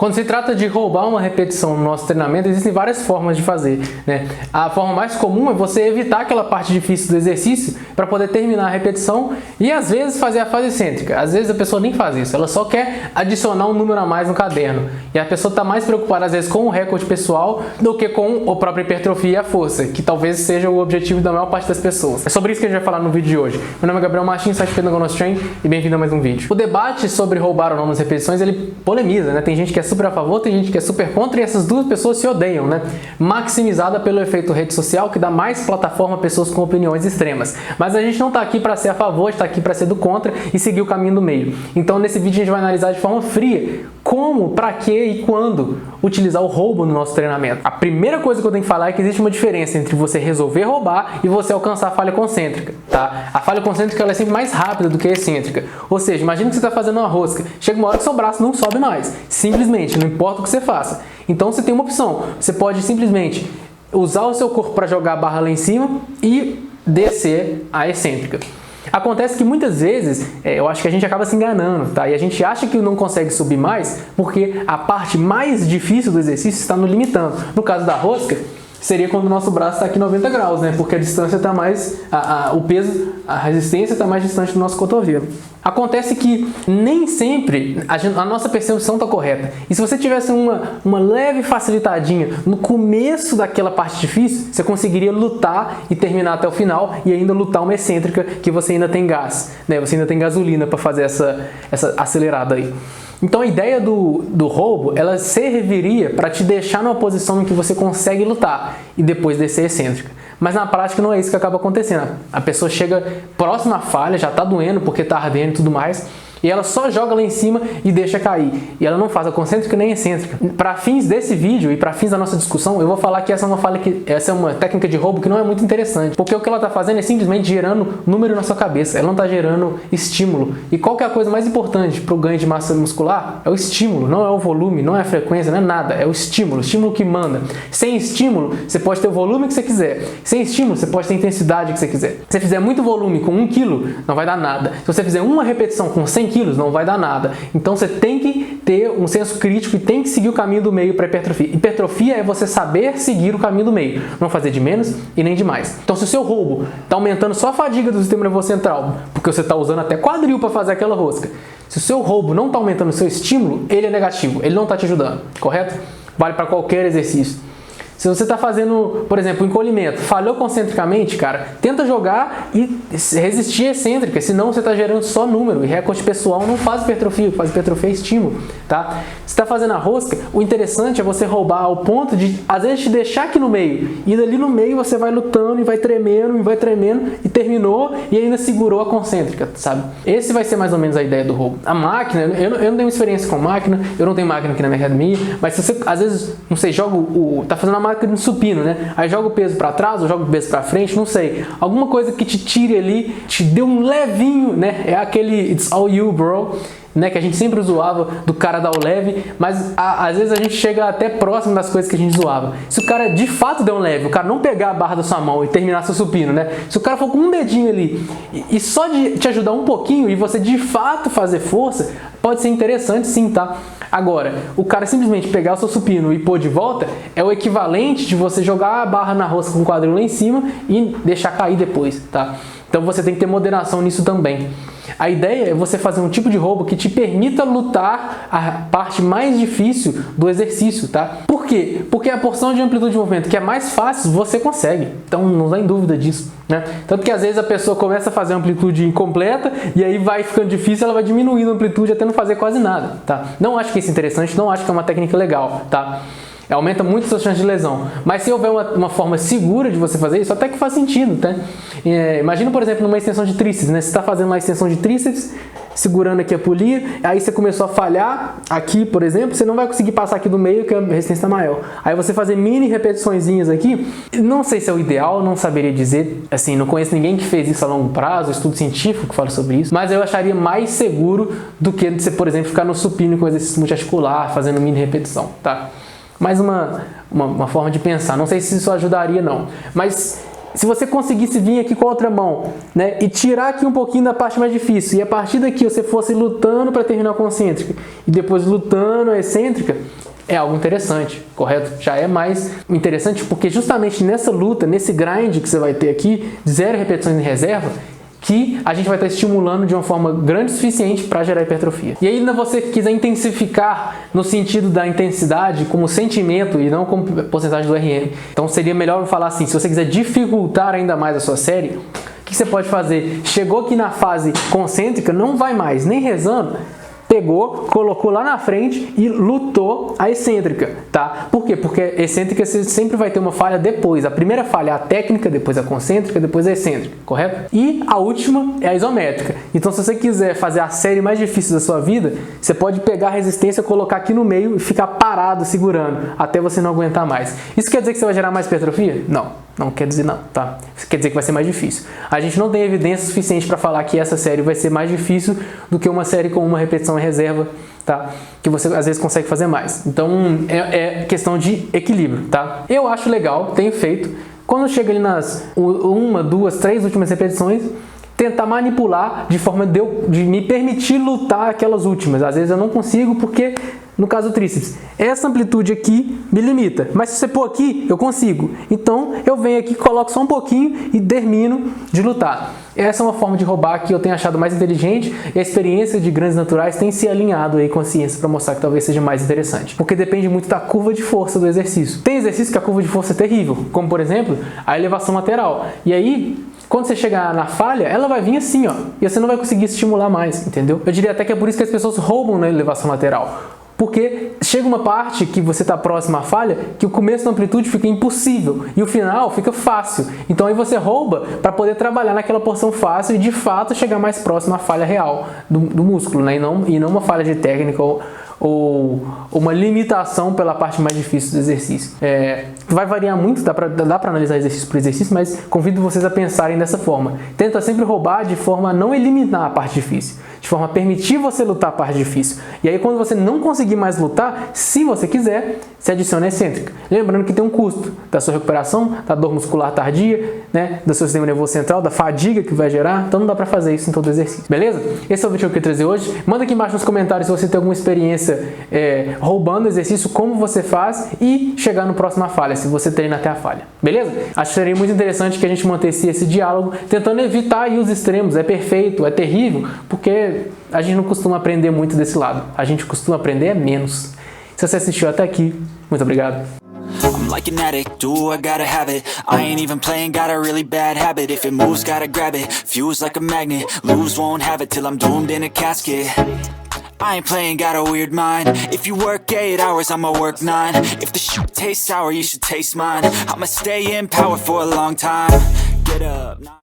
Quando se trata de roubar uma repetição no nosso treinamento, existem várias formas de fazer, né? A forma mais comum é você evitar aquela parte difícil do exercício para poder terminar a repetição e às vezes fazer a fase excêntrica. Às vezes a pessoa nem faz isso, ela só quer adicionar um número a mais no caderno. E a pessoa está mais preocupada às vezes com o recorde pessoal do que com a própria hipertrofia e a força, que talvez seja o objetivo da maior parte das pessoas. É sobre isso que a gente vai falar no vídeo de hoje. Meu nome é Gabriel Martins, site Pentagonal Strength e bem-vindo a mais um vídeo. O debate sobre roubar ou não nas repetições, ele polemiza, né? Tem gente que é super a favor, tem gente que é super contra e essas duas pessoas se odeiam, né? Maximizada pelo efeito rede social que dá mais plataforma a pessoas com opiniões extremas. Mas a gente não está aqui para ser a favor, está aqui para ser do contra e seguir o caminho do meio. Então nesse vídeo a gente vai analisar de forma fria como, para que e quando utilizar o roubo no nosso treinamento. A primeira coisa que eu tenho que falar é que existe uma diferença entre você resolver roubar e você alcançar a falha concêntrica, tá? A falha concêntrica ela é sempre mais rápida do que a excêntrica. Ou seja, imagina que você está fazendo uma rosca, chega uma hora que seu braço não sobe mais, simplesmente, não importa o que você faça. Então você tem uma opção, você pode simplesmente usar o seu corpo para jogar a barra lá em cima e descer a excêntrica. Acontece que muitas vezes, eu acho que a gente acaba se enganando, tá? E a gente acha que não consegue subir mais porque a parte mais difícil do exercício está nos limitando. No caso da rosca, seria quando o nosso braço está aqui 90 graus, né? Porque a distância está mais, o peso, a resistência está mais distante do nosso cotovelo. Acontece que nem sempre a nossa percepção está correta. E se você tivesse uma leve facilitadinha no começo daquela parte difícil, você conseguiria lutar e terminar até o final e ainda lutar uma excêntrica que você ainda tem gás, né? Você ainda tem gasolina para fazer essa acelerada aí. Então a ideia do roubo, ela serviria para te deixar numa posição em que você consegue lutar e depois descer excêntrica. Mas na prática não é isso que acaba acontecendo. A pessoa chega próxima à falha, já está doendo porque está ardendo e tudo mais, e ela só joga lá em cima e deixa cair. E ela não faz a concêntrica nem a excêntrica. Para fins desse vídeo e para fins da nossa discussão, eu vou falar que essa é uma técnica de roubo que não é muito interessante. Porque o que ela está fazendo é simplesmente gerando número na sua cabeça. Ela não está gerando estímulo. E qual que é a coisa mais importante para o ganho de massa muscular? É o estímulo, não é o volume, não é a frequência, não é nada. É o estímulo que manda. Sem estímulo, você pode ter o volume que você quiser. Sem estímulo, você pode ter a intensidade que você quiser. Se você fizer muito volume com 1 kg, não vai dar nada. Se você fizer uma repetição com 100 quilos, não vai dar nada. Então você tem que ter um senso crítico e tem que seguir o caminho do meio para hipertrofia. Hipertrofia é você saber seguir o caminho do meio, não fazer de menos e nem de mais. Então se o seu roubo está aumentando só a fadiga do sistema nervoso central, porque você está usando até quadril para fazer aquela rosca, se o seu roubo não está aumentando o seu estímulo, ele é negativo, ele não está te ajudando, correto? Vale para qualquer exercício. Se você está fazendo, por exemplo, encolhimento, falhou concentricamente, cara, tenta jogar e resistir à excêntrica, senão você está gerando só número. E recorde pessoal não faz hipertrofia, o que faz hipertrofia é estímulo, tá? Se está fazendo a rosca, o interessante é você roubar ao ponto de, às vezes, te deixar aqui no meio. E dali no meio você vai lutando e vai tremendo e terminou e ainda segurou a concêntrica, sabe? Esse vai ser mais ou menos a ideia do roubo. A máquina, eu não tenho experiência com máquina, eu não tenho máquina aqui na minha academia, mas se você, às vezes, não sei, tá fazendo a máquina de supino, né? Aí joga o peso para trás ou joga o peso para frente, não sei. Alguma coisa que te tire ali, te dê um levinho, né? É aquele it's all you, bro, né? Que a gente sempre zoava do cara dar o leve, mas às vezes a gente chega até próximo das coisas que a gente zoava. Se o cara de fato der um leve, o cara não pegar a barra da sua mão e terminar seu supino, né? Se o cara for com um dedinho ali e só de te ajudar um pouquinho e você de fato fazer força, pode ser interessante sim, tá? Agora, o cara simplesmente pegar o seu supino e pôr de volta é o equivalente de você jogar a barra na rosca com o quadril lá em cima e deixar cair depois, tá? Então você tem que ter moderação nisso também. A ideia é você fazer um tipo de roubo que te permita lutar a parte mais difícil do exercício, tá? Por quê? Porque a porção de amplitude de movimento que é mais fácil, você consegue. Então não tem dúvida disso, né? Tanto que às vezes a pessoa começa a fazer amplitude incompleta e aí vai ficando difícil, ela vai diminuindo a amplitude até não fazer quase nada, tá? Não acho que isso é interessante, não acho que é uma técnica legal, tá? Aumenta muito a sua chance de lesão. Mas se houver uma forma segura de você fazer isso, até que faz sentido, tá? Imagina, por exemplo, numa extensão de tríceps, né? Você está fazendo uma extensão de tríceps, segurando aqui a polia, aí você começou a falhar aqui, por exemplo, você não vai conseguir passar aqui do meio, que a resistência está maior. Aí você fazer mini repetiçõezinhas aqui, não sei se é o ideal, não saberia dizer, assim, não conheço ninguém que fez isso a longo prazo, estudo científico que fala sobre isso, mas eu acharia mais seguro do que você, por exemplo, ficar no supino com exercício multiarticular, fazendo mini repetição, tá? Mais uma forma de pensar. Não sei se isso ajudaria, não. Mas se você conseguisse vir aqui com a outra mão, né, e tirar aqui um pouquinho da parte mais difícil, e a partir daqui você fosse lutando para terminar a concêntrica, e depois lutando a excêntrica, é algo interessante, correto? Já é mais interessante porque justamente nessa luta, nesse grind que você vai ter aqui, 0 repetições em reserva, que a gente vai estar estimulando de uma forma grande o suficiente para gerar hipertrofia. E aí, se você quiser intensificar no sentido da intensidade, como sentimento e não como porcentagem do RM, então seria melhor eu falar assim, se você quiser dificultar ainda mais a sua série, o que você pode fazer? Chegou aqui na fase concêntrica, não vai mais nem rezando, pegou, colocou lá na frente e lutou a excêntrica, tá? Por quê? Porque a excêntrica você sempre vai ter uma falha depois. A primeira falha é a técnica, depois a concêntrica, depois a excêntrica, correto? E a última é a isométrica. Então, se você quiser fazer a série mais difícil da sua vida, você pode pegar a resistência, colocar aqui no meio e ficar parado, segurando, até você não aguentar mais. Isso quer dizer que você vai gerar mais hipertrofia? Não. Não quer dizer não, tá? Isso quer dizer que vai ser mais difícil. A gente não tem evidência suficiente para falar que essa série vai ser mais difícil do que uma série com uma repetição em reserva, tá? Que você às vezes consegue fazer mais. Então é questão de equilíbrio, tá? Eu acho legal, tenho feito. Quando chega ali nas 1, 2, 3 últimas repetições, tentar manipular de forma de me permitir lutar aquelas últimas. Às vezes eu não consigo porque, no caso do tríceps, essa amplitude aqui me limita. Mas se você pôr aqui, eu consigo. Então eu venho aqui, coloco só um pouquinho e termino de lutar. Essa é uma forma de roubar que eu tenho achado mais inteligente e a experiência de grandes naturais tem se alinhado aí com a ciência para mostrar que talvez seja mais interessante. Porque depende muito da curva de força do exercício. Tem exercício que a curva de força é terrível, como por exemplo, a elevação lateral. E aí, quando você chegar na falha, ela vai vir assim, ó, e você não vai conseguir estimular mais, entendeu? Eu diria até que é por isso que as pessoas roubam na elevação lateral. Porque chega uma parte que você está próximo à falha, que o começo da amplitude fica impossível e o final fica fácil. Então aí você rouba para poder trabalhar naquela porção fácil e de fato chegar mais próximo à falha real do músculo, né? E não uma falha de técnica ou uma limitação pela parte mais difícil do exercício. Vai variar muito, dá para analisar exercício por exercício, mas convido vocês a pensarem dessa forma. Tenta sempre roubar de forma a não eliminar a parte difícil, de forma a permitir você lutar a parte difícil. E aí quando você não conseguir mais lutar, se você quiser, se adiciona a excêntrica. Lembrando que tem um custo da sua recuperação, da dor muscular tardia, né, do seu sistema nervoso central, da fadiga que vai gerar, então não dá para fazer isso em todo exercício, beleza? Esse é o vídeo que eu queria trazer hoje. Manda aqui embaixo nos comentários se você tem alguma experiência roubando exercício, como você faz e chegar no próximo à falha, se você treina até a falha, beleza? Acho que seria muito interessante que a gente mantesse esse diálogo, tentando evitar aí os extremos, é perfeito, é terrível, porque a gente não costuma aprender muito desse lado, a gente costuma aprender menos. Se você assistiu até aqui, muito obrigado. I'm like an addict, do I gotta have it. I ain't even playing, got a really bad habit. If it moves, gotta grab it, fuse like a magnet. Lose, won't have it till I'm doomed in a casket. I ain't playing, got a weird mind. If you work 8 hours, I'ma work 9. If the shit tastes sour, you should taste mine. I'ma stay in power for a long time. Get up.